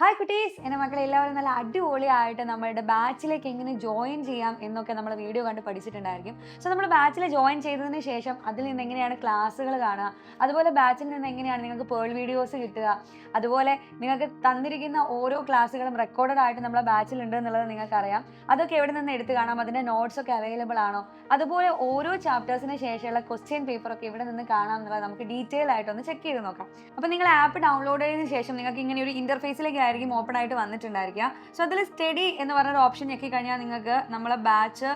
Hi കുട്ടീസ്, എൻ്റെ മക്കളെ എല്ലാവരും നല്ല അടിപൊളിയായിട്ട് നമ്മളുടെ ബാച്ചിലേക്ക് എങ്ങനെ ജോയിൻ ചെയ്യാം എന്നൊക്കെ നമ്മൾ വീഡിയോ കണ്ട് പഠിച്ചിട്ടുണ്ടായിരിക്കും. സോ നമ്മൾ ബാച്ചിൽ ജോയിൻ ചെയ്തതിന് ശേഷം അതിൽ നിന്ന് എങ്ങനെയാണ് ക്ലാസ്സുകൾ കാണുക, അതുപോലെ ബാച്ചിൽ നിന്ന് എങ്ങനെയാണ് നിങ്ങൾക്ക് പേൾ വീഡിയോസ് കിട്ടുക, അതുപോലെ നിങ്ങൾക്ക് തന്നിരിക്കുന്ന ഓരോ ക്ലാസ്സുകളും റെക്കോർഡഡ് ആയിട്ട് നമ്മളെ ബാച്ചിൽ ഉണ്ട് എന്നുള്ളത് നിങ്ങൾക്കറിയാം. അതൊക്കെ എവിടെ നിന്ന് എടുത്ത് കാണാം, അതിൻ്റെ നോട്ട്സൊക്കെ അവൈലബിൾ ആണോ, അതുപോലെ ഓരോ ചാപ്റ്റേഴ്സിന് ശേഷമുള്ള ക്വസ്റ്റ്യൻ പേപ്പറൊക്കെ എവിടെ നിന്ന് കാണാം എന്നുള്ളത് നമുക്ക് ഡീറ്റെയിൽ ആയിട്ടൊന്ന് ചെക്ക് ചെയ്ത് നോക്കാം. അപ്പോൾ നിങ്ങൾ ആപ്പ് ഡൗൺലോഡ് ചെയ്തതിന് ശേഷം നിങ്ങൾക്ക് ഇങ്ങനെ ഒരു ഇൻ്റർഫേസിലേക്ക് ആയിരിക്കും ഓപ്പൺ ആയിട്ട് വന്നിട്ടുണ്ടായിരിക്കുക. സോ അതിൽ സ്റ്റഡി എന്ന് പറഞ്ഞൊരു ഓപ്ഷൻ ഞെക്കി കഴിഞ്ഞാൽ നിങ്ങൾക്ക് നമ്മളെ ബാച്ച്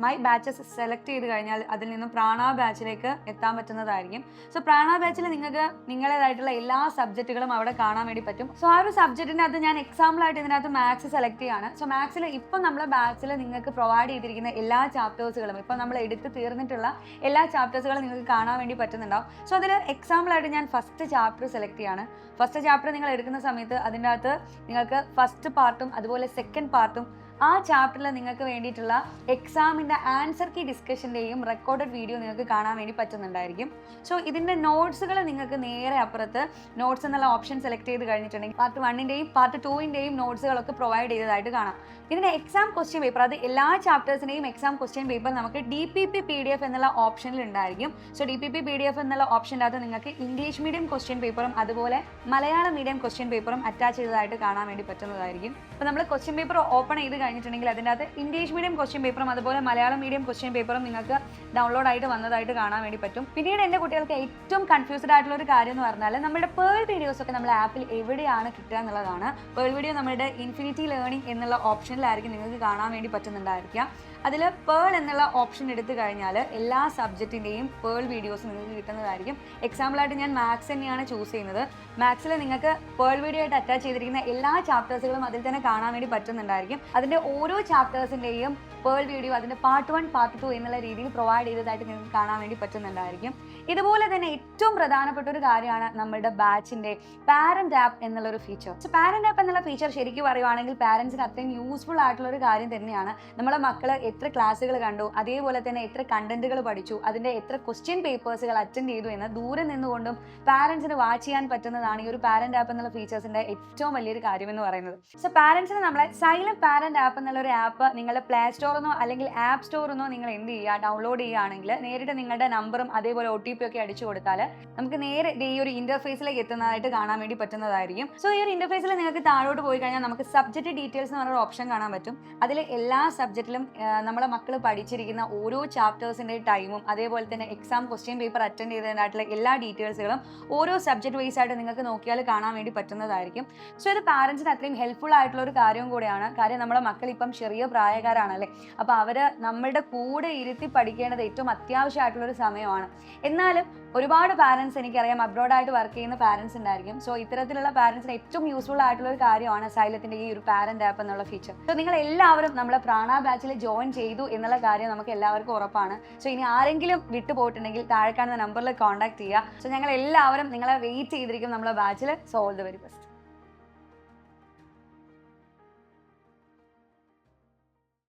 മൈ ബാച്ചസ് സെലക്ട് ചെയ്ത് കഴിഞ്ഞാൽ അതിൽ നിന്നും പ്രാണ ബാച്ചിലേക്ക് എത്താൻ പറ്റുന്നതായിരിക്കും. സോ പ്രാണ ബാച്ചിൽ നിങ്ങൾക്ക് നിങ്ങളേതായിട്ടുള്ള എല്ലാ സബ്ജക്റ്റുകളും അവിടെ കാണാൻ വേണ്ടി പറ്റും. സോ ആ ഒരു സബ്ജക്റ്റിനകത്ത് ഞാൻ എക്സാമ്പിളായിട്ട് ഇതിനകത്ത് മാത്സ് സെലക്ട് ചെയ്യാണ്. സോ മാത്സിൽ ഇപ്പം നമ്മളെ ബാച്ചിൽ നിങ്ങൾക്ക് പ്രൊവൈഡ് ചെയ്തിരിക്കുന്ന എല്ലാ ചാപ്റ്റേഴ്സുകളും ഇപ്പം നമ്മൾ എടുത്ത് തീർന്നിട്ടുള്ള എല്ലാ ചാപ്റ്റേഴ്സുകളും നിങ്ങൾക്ക് കാണാൻ വേണ്ടി പറ്റുന്നുണ്ടാവും. സോ അതിൽ എക്സാമ്പിളായിട്ട് ഞാൻ ഫസ്റ്റ് ചാപ്റ്റർ സെലക്ട് ചെയ്യാണ്. ഫസ്റ്റ് ചാപ്റ്റർ നിങ്ങൾ എടുക്കുന്ന സമയത്ത് അതിൻ്റെ അകത്ത് നിങ്ങൾക്ക് ഫസ്റ്റ് പാർട്ടും അതുപോലെ സെക്കൻഡ് പാർട്ടും ആ ചാപ്റ്ററിൽ നിങ്ങൾക്ക് വേണ്ടിയിട്ടുള്ള എക്സാമിൻ്റെ ആൻസർ കീ ഡിസ്കഷൻ്റെയും റെക്കോർഡഡ് വീഡിയോ നിങ്ങൾക്ക് കാണാൻ വേണ്ടി പറ്റുന്നുണ്ടായിരിക്കും. സോ ഇതിൻ്റെ നോട്ട്സുകൾ നിങ്ങൾക്ക് നേരെ അപ്പുറത്ത് നോട്ട്സ് എന്നുള്ള ഓപ്ഷൻ സെലക്ട് ചെയ്ത് കഴിഞ്ഞിട്ടുണ്ടെങ്കിൽ പാർട്ട് 1ൻ്റെയും പാർട്ട് 2ൻ്റെയും നോട്ട്സുകളൊക്കെ പ്രൊവൈഡ് ചെയ്തതായിട്ട് കാണാം. ഇതിൻ്റെ എക്സാം ക്വസ്റ്റ്യൻ പേപ്പർ, അത് എല്ലാ ചാപ്റ്റേഴ്സിൻ്റെയും എക്സാം ക്വസ്റ്റ്യൻ പേപ്പർ നമുക്ക് DPP PDF എന്നുള്ള ഓപ്ഷനിൽ ഉണ്ടായിരിക്കും. സോ DPP PDF എന്നുള്ള ഓപ്ഷൻ്റെ അകത്ത് നിങ്ങൾക്ക് ഇംഗ്ലീഷ് മീഡിയം ക്വസ്റ്റ്യൻ പേപ്പറും അതുപോലെ മലയാളം മീഡിയം ക്വസ്റ്റ്യൻ പേപ്പറും അറ്റാച്ച് ചെയ്തതായിട്ട് കാണാൻ വേണ്ടി പറ്റുന്നതായിരിക്കും. അപ്പോൾ നമ്മൾ ക്വസ്റ്റ്യൻ പേപ്പർ ഓപ്പൺ ചെയ്ത് കഴിഞ്ഞിട്ടുണ്ടെങ്കിൽ അതിൻ്റെ അകത്ത് ഇംഗ്ലീഷ് മീഡിയം ക്വസ്റ്റ്യൻ പേപ്പറും അതുപോലെ മലയാളം മീഡിയം ക്വസ്റ്റ്യൻ പേപ്പറും നിങ്ങൾക്ക് ഡൗൺലോഡ് ആയിട്ട് വന്നതായിട്ട് കാണാൻ വേണ്ടി പറ്റും. പിന്നീട് എൻ്റെ കുട്ടികൾക്ക് ഏറ്റവും കൺഫ്യൂസ്ഡ് ആയിട്ടുള്ള ഒരു കാര്യം എന്ന് പറഞ്ഞാൽ നമ്മുടെ പേൾ വീഡിയോസ് ഒക്കെ നമ്മുടെ ആപ്പിൽ എവിടെയാണ് കിട്ടുക എന്നുള്ളതാണ്. പേൾ വീഡിയോ നമ്മുടെ ഇൻഫിനിറ്റി ലേണിംഗ് എന്നുള്ള ഓപ്ഷനിലായിരിക്കും നിങ്ങൾക്ക് കാണാൻ വേണ്ടി പറ്റുന്നുണ്ടായിരിക്കാം. അതിൽ പേൾ എന്നുള്ള ഓപ്ഷൻ എടുത്തു കഴിഞ്ഞാൽ എല്ലാ സബ്ജക്റ്റിൻ്റെയും പേൾ വീഡിയോസ് നിങ്ങൾക്ക് കിട്ടുന്നതായിരിക്കും. എക്സാമ്പിളായിട്ട് ഞാൻ മാത്സ് തന്നെയാണ് ചൂസ് ചെയ്യുന്നത്. മാത്സിൽ നിങ്ങൾക്ക് പേൾ വീഡിയോ ആയിട്ട് അറ്റാച്ച് ചെയ്തിരിക്കുന്ന എല്ലാ ചാപ്റ്റേഴ്സുകളും അതിൽ തന്നെ കാണാൻ വേണ്ടി പറ്റുന്നുണ്ടായിരിക്കും. അതിൻ്റെ ഓരോ ചാപ്റ്റേഴ്സിൻ്റെയും പേൾ വീഡിയോ അതിൻ്റെ പാർട്ട് 1 പാർട്ട് 2 എന്നുള്ള രീതിയിൽ പ്രൊവൈഡ് ചെയ്തതായിട്ട് നിങ്ങൾക്ക് കാണാൻ വേണ്ടി പറ്റുന്നുണ്ടായിരിക്കും. ഇതുപോലെ തന്നെ ഏറ്റവും പ്രധാനപ്പെട്ട ഒരു കാര്യമാണ് നമ്മുടെ ബാച്ചിൻ്റെ പാരന്റ് ആപ്പ് എന്നുള്ളൊരു ഫീച്ചർ. സോ പാരന്റ് ആപ്പ് എന്നുള്ള ഫീച്ചർ ശരിക്കും പറയുവാണെങ്കിൽ പാരൻസിന് അത്രയും യൂസ്ഫുൾ ആയിട്ടുള്ള ഒരു കാര്യം തന്നെയാണ്. നമ്മളെ മക്കൾ എത്ര ക്ലാസ്സുകൾ കണ്ടു, അതേപോലെ തന്നെ എത്ര കണ്ടന്റുകൾ പഠിച്ചു, അതിൻ്റെ എത്ര ക്വസ്റ്റ്യൻ പേപ്പേഴ്സുകൾ അറ്റൻഡ് ചെയ്തു എന്ന് ദൂരെ നിന്നുകൊണ്ടും പാരൻസിന് വാച്ച് ചെയ്യാൻ പറ്റുന്നതാണ് ഈ ഒരു പാരന്റ് ആപ്പ് എന്നുള്ള ഫീച്ചേഴ്സിൻ്റെ ഏറ്റവും വലിയൊരു കാര്യം എന്ന് പറയുന്നത്. സോ പാരൻസിന് നമ്മളെ സൈലന്റ് പാരന്റ് ആപ്പ് എന്നുള്ളൊരു ആപ്പ് നിങ്ങളുടെ പ്ലേ സ്റ്റോറിന്നോ അല്ലെങ്കിൽ ആപ്പ് സ്റ്റോറിന്നോ നിങ്ങൾ എന്ത് ചെയ്യുക, ഡൗൺലോഡ് ചെയ്യുകയാണെങ്കിൽ നേരിട്ട് നിങ്ങളുടെ നമ്പറും അതേപോലെ OTP ഒക്കെ അടിച്ചു കൊടുത്താൽ നമുക്ക് നേരെ ഈ ഒരു ഇന്റർഫേസിലേക്ക് എത്തുന്നതായിട്ട് കാണാൻ വേണ്ടി പറ്റുന്നതായിരിക്കും. സോ ഈ ഒരു ഇന്റർഫേസിൽ നിങ്ങൾക്ക് താഴോട്ട് പോയി കഴിഞ്ഞാൽ നമുക്ക് സബ്ജക്റ്റ് ഡീറ്റെയിൽസ് എന്ന് പറഞ്ഞൊരു ഓപ്ഷൻ കാണാൻ പറ്റും. അതിൽ എല്ലാ സബ്ജക്റ്റിലും നമ്മളെ മക്കൾ പഠിച്ചിരിക്കുന്ന ഓരോ ചാപ്റ്റേഴ്സിൻ്റെ ടൈമും അതേപോലെ തന്നെ എക്സാം ക്വസ്റ്റ്യൻ പേപ്പർ അറ്റൻഡ് ചെയ്തതിനായിട്ടുള്ള എല്ലാ ഡീറ്റെയിൽസുകളും ഓരോ സബ്ജക്റ്റ് വൈസ് ആയിട്ട് നിങ്ങൾക്ക് നോക്കിയാൽ കാണാൻ വേണ്ടി പറ്റുന്നതായിരിക്കും. സോ ഇത് പാരൻസിന് അത്രയും ഹെൽപ്ഫുൾ ആയിട്ടുള്ള ഒരു കാര്യവും കൂടെയാണ്. കാര്യം നമ്മുടെ മക്കൾ ഇപ്പം ചെറിയ പ്രായക്കാരാണല്ലേ, അപ്പോൾ അവർ നമ്മളുടെ കൂടെ ഇരുത്തി പഠിക്കേണ്ടത് ഏറ്റവും അത്യാവശ്യമായിട്ടുള്ളൊരു സമയമാണ്. എന്നാലും ഒരുപാട് പാരൻസ് എനിക്കറിയാം അബ്രോഡായിട്ട് വർക്ക് ചെയ്യുന്ന പാരൻസ് ഉണ്ടായിരിക്കും. സോ ഇത്തരത്തിലുള്ള പാരൻസിന് ഏറ്റവും യൂസ്ഫുൾ ആയിട്ടുള്ള ഒരു കാര്യമാണ് സൈലത്തിൻ്റെ ഈ ഒരു പാരന്റ് ആപ്പ് എന്നുള്ള ഫീച്ചർ. സോ നിങ്ങൾ എല്ലാവരും നമ്മളെ പ്രാണ ബാച്ചിൽ ജോയിൻ ചെയ്തു എന്നുള്ള കാര്യം നമുക്ക് എല്ലാവർക്കും ഉറപ്പാണ്. സോ ഇനി ആരെങ്കിലും വിട്ടുപോയിട്ടുണ്ടെങ്കിൽ താഴെ കാണുന്ന നമ്പറിൽ കോൺടാക്ട് ചെയ്യുക. സോ ഞങ്ങൾ എല്ലാവരും നിങ്ങളെ വെയിറ്റ് ചെയ്തിരിക്കും നമ്മളെ ബാച്ചിൽ. So all the very best.